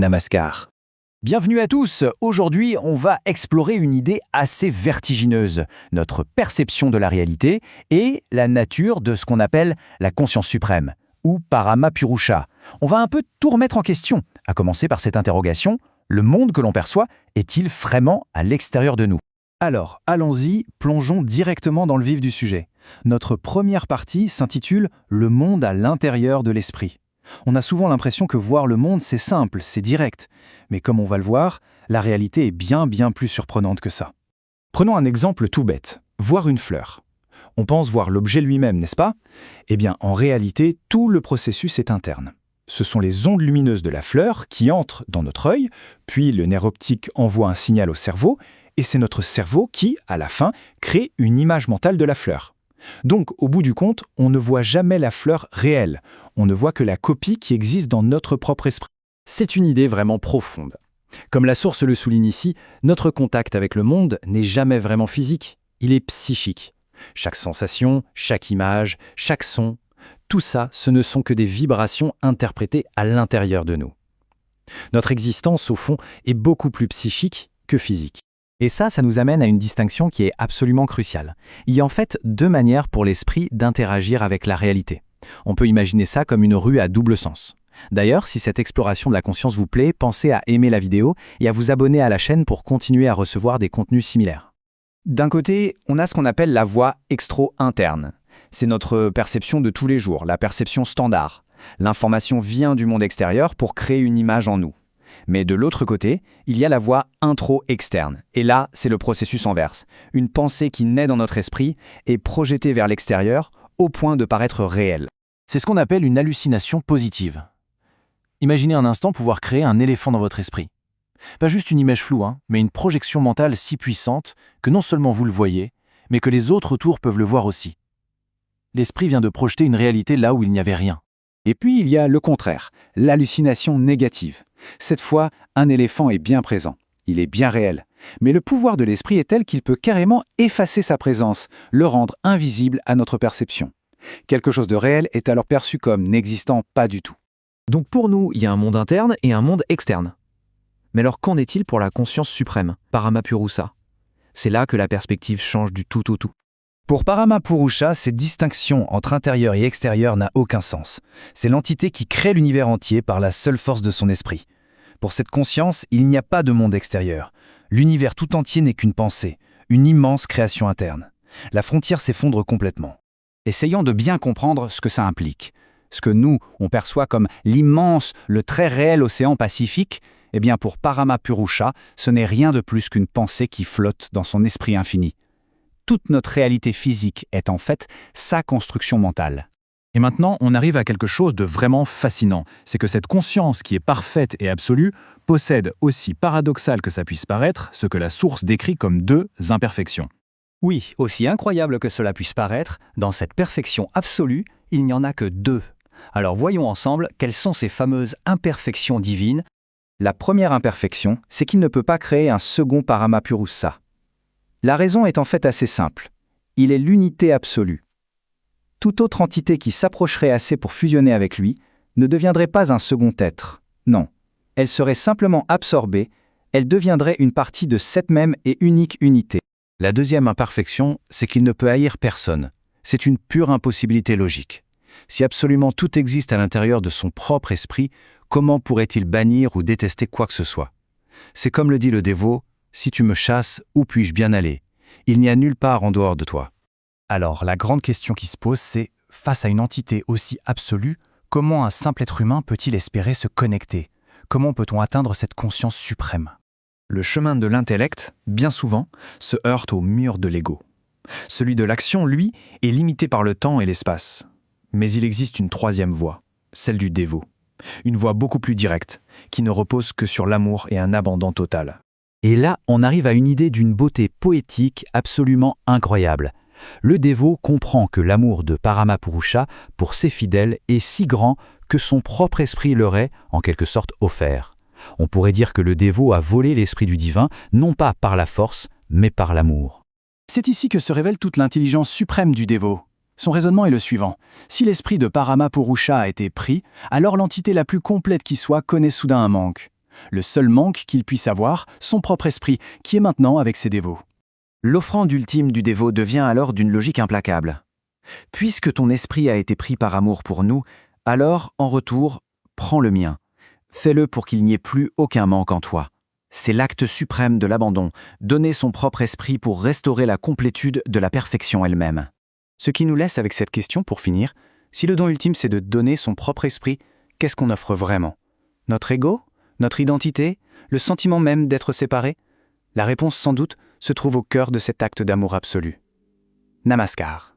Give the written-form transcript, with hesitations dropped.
Namaskar. Bienvenue à tous. Aujourd'hui, on va explorer une idée assez vertigineuse, notre perception de la réalité et la nature de ce qu'on appelle la conscience suprême, ou Paramapurusha. On va un peu tout remettre en question, à commencer par cette interrogation: le monde que l'on perçoit est-il vraiment à l'extérieur de nous? Alors, allons-y, plongeons directement dans le vif du sujet. Notre première partie s'intitule « Le monde à l'intérieur de l'esprit ». On a souvent l'impression que voir le monde, c'est simple, c'est direct. Mais comme on va le voir, la réalité est bien plus surprenante que ça. Prenons un exemple tout bête, voir une fleur. On pense voir l'objet lui-même, n'est-ce pas? Eh bien, en réalité, tout le processus est interne. Ce sont les ondes lumineuses de la fleur qui entrent dans notre œil, puis le nerf optique envoie un signal au cerveau, et c'est notre cerveau qui, à la fin, crée une image mentale de la fleur. Donc, au bout du compte, on ne voit jamais la fleur réelle. On ne voit que la copie qui existe dans notre propre esprit. C'est une idée vraiment profonde. Comme la source le souligne ici, notre contact avec le monde n'est jamais vraiment physique, il est psychique. Chaque sensation, chaque image, chaque son, tout ça, ce ne sont que des vibrations interprétées à l'intérieur de nous. Notre existence, au fond, est beaucoup plus psychique que physique. Et ça nous amène à une distinction qui est absolument cruciale. Il y a en fait deux manières pour l'esprit d'interagir avec la réalité. On peut imaginer ça comme une rue à double sens. D'ailleurs, si cette exploration de la conscience vous plaît, pensez à aimer la vidéo et à vous abonner à la chaîne pour continuer à recevoir des contenus similaires. D'un côté, on a ce qu'on appelle la voie extro-interne. C'est notre perception de tous les jours, la perception standard. L'information vient du monde extérieur pour créer une image en nous. Mais de l'autre côté, il y a la voie intro-externe. Et là, c'est le processus inverse. Une pensée qui naît dans notre esprit est projetée vers l'extérieur au point de paraître réelle. C'est ce qu'on appelle une hallucination positive. Imaginez un instant pouvoir créer un éléphant dans votre esprit. Pas juste une image floue, mais une projection mentale si puissante que non seulement vous le voyez, mais que les autres autour peuvent le voir aussi. L'esprit vient de projeter une réalité là où il n'y avait rien. Et puis il y a le contraire, l'hallucination négative. Cette fois, un éléphant est bien présent, il est bien réel. Mais le pouvoir de l'esprit est tel qu'il peut carrément effacer sa présence, le rendre invisible à notre perception. Quelque chose de réel est alors perçu comme n'existant pas du tout. Donc pour nous, il y a un monde interne et un monde externe. Mais alors qu'en est-il pour la conscience suprême, Paramapurusha? C'est là que la perspective change du tout au tout. Pour Paramapurusha, cette distinction entre intérieur et extérieur n'a aucun sens. C'est l'entité qui crée l'univers entier par la seule force de son esprit. Pour cette conscience, il n'y a pas de monde extérieur. L'univers tout entier n'est qu'une pensée, une immense création interne. La frontière s'effondre complètement. Essayons de bien comprendre ce que ça implique. Ce que nous, on perçoit comme l'immense, le très réel océan Pacifique, eh bien pour Paramapurusha, ce n'est rien de plus qu'une pensée qui flotte dans son esprit infini. Toute notre réalité physique est en fait sa construction mentale. Et maintenant, on arrive à quelque chose de vraiment fascinant. C'est que cette conscience qui est parfaite et absolue possède, aussi paradoxal que ça puisse paraître, ce que la source décrit comme deux imperfections. Oui, aussi incroyable que cela puisse paraître, dans cette perfection absolue, il n'y en a que deux. Alors voyons ensemble quelles sont ces fameuses imperfections divines. La première imperfection, c'est qu'il ne peut pas créer un second Paramapurusha. La raison est en fait assez simple. Il est l'unité absolue. Toute autre entité qui s'approcherait assez pour fusionner avec lui ne deviendrait pas un second être. Non, elle serait simplement absorbée, elle deviendrait une partie de cette même et unique unité. La deuxième imperfection, c'est qu'il ne peut haïr personne. C'est une pure impossibilité logique. Si absolument tout existe à l'intérieur de son propre esprit, comment pourrait-il bannir ou détester quoi que ce soit? C'est comme le dit le dévot: si tu me chasses, où puis-je bien aller? Il n'y a nulle part en dehors de toi. Alors, la grande question qui se pose, c'est, face à une entité aussi absolue, comment un simple être humain peut-il espérer se connecter? Comment peut-on atteindre cette conscience suprême? Le chemin de l'intellect, bien souvent, se heurte au mur de l'ego. Celui de l'action, lui, est limité par le temps et l'espace. Mais il existe une troisième voie, celle du dévot. Une voie beaucoup plus directe, qui ne repose que sur l'amour et un abandon total. Et là, on arrive à une idée d'une beauté poétique absolument incroyable. Le dévot comprend que l'amour de Paramapurusha pour ses fidèles est si grand que son propre esprit leur est, en quelque sorte, offert. On pourrait dire que le dévot a volé l'esprit du divin, non pas par la force, mais par l'amour. C'est ici que se révèle toute l'intelligence suprême du dévot. Son raisonnement est le suivant. Si l'esprit de Paramapurusha a été pris, alors l'entité la plus complète qui soit connaît soudain un manque. Le seul manque qu'il puisse avoir, son propre esprit, qui est maintenant avec ses dévots. L'offrande ultime du dévot devient alors d'une logique implacable. Puisque ton esprit a été pris par amour pour nous, alors, en retour, prends le mien. Fais-le pour qu'il n'y ait plus aucun manque en toi. C'est l'acte suprême de l'abandon, donner son propre esprit pour restaurer la complétude de la perfection elle-même. Ce qui nous laisse avec cette question pour finir, si le don ultime c'est de donner son propre esprit, qu'est-ce qu'on offre vraiment? Notre ego? Notre identité? Le sentiment même d'être séparé? La réponse sans doute se trouve au cœur de cet acte d'amour absolu. Namaskar.